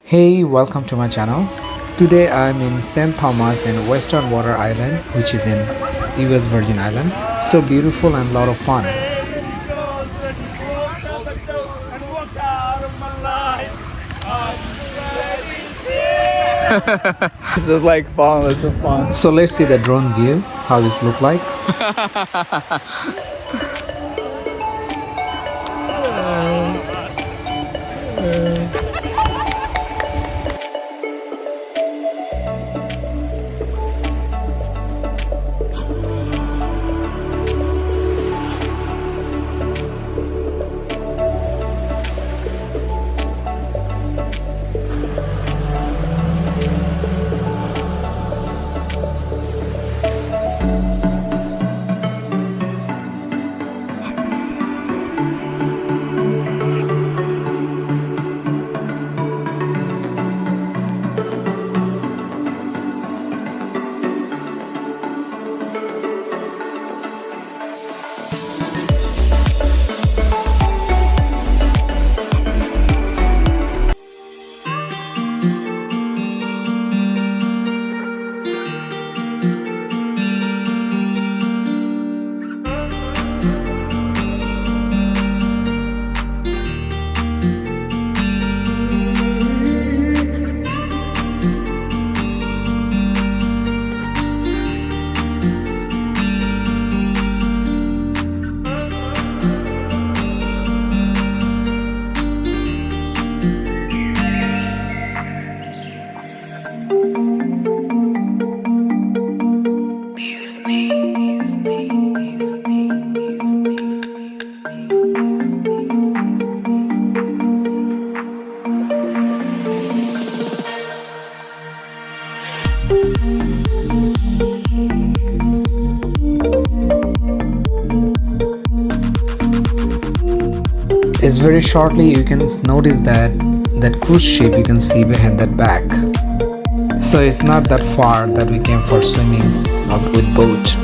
Hey, welcome to my channel. Today I'm in St. Thomas in Western Water Island, which is in US Virgin Island. So beautiful and lot of fun. This is like fun. This is fun. So let's see the drone view, how this look like. It's very shortly you can notice that cruise ship you can see behind that back. So it's not that far that we came for swimming out with boat.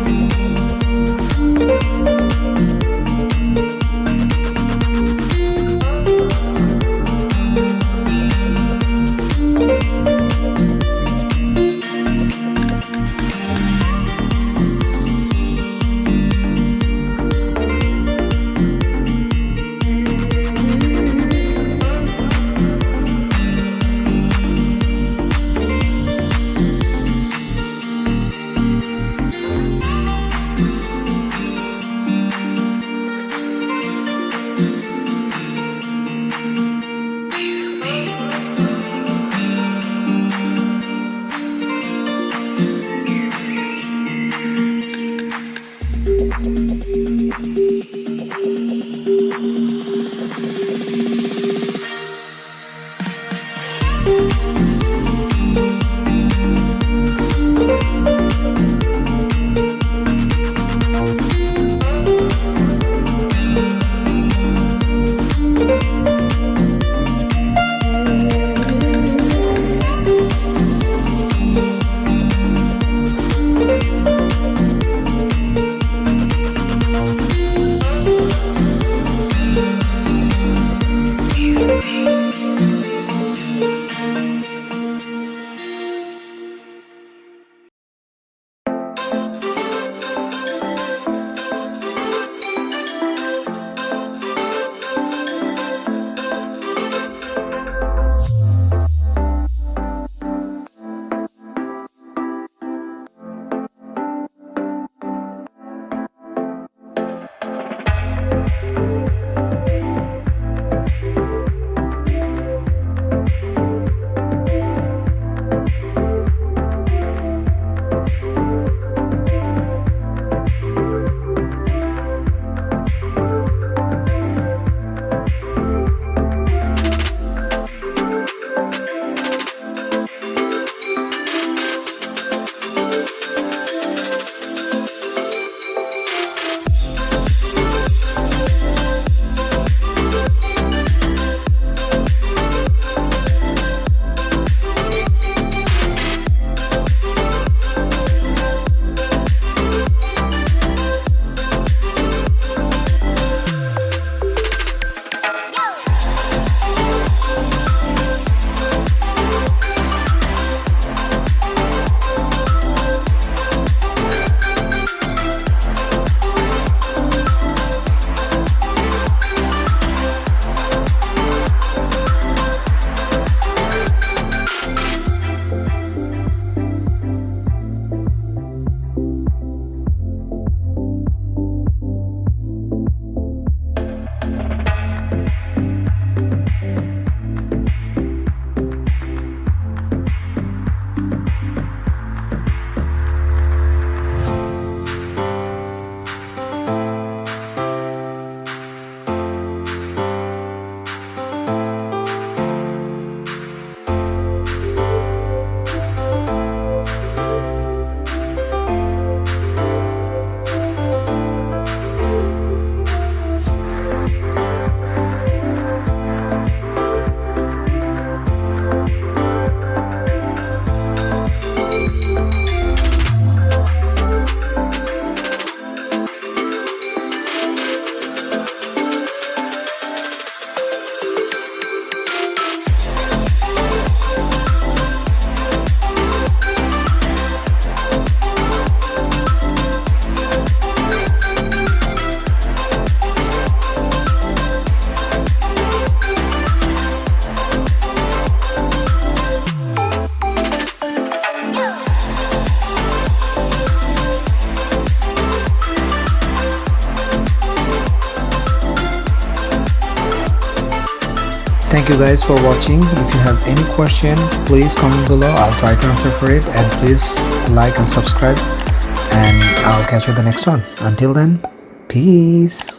Thank you guys for watching. If you have any question, please comment below. I'll try to answer for it, and please like and subscribe, and I'll catch you in the next one. Until then, peace.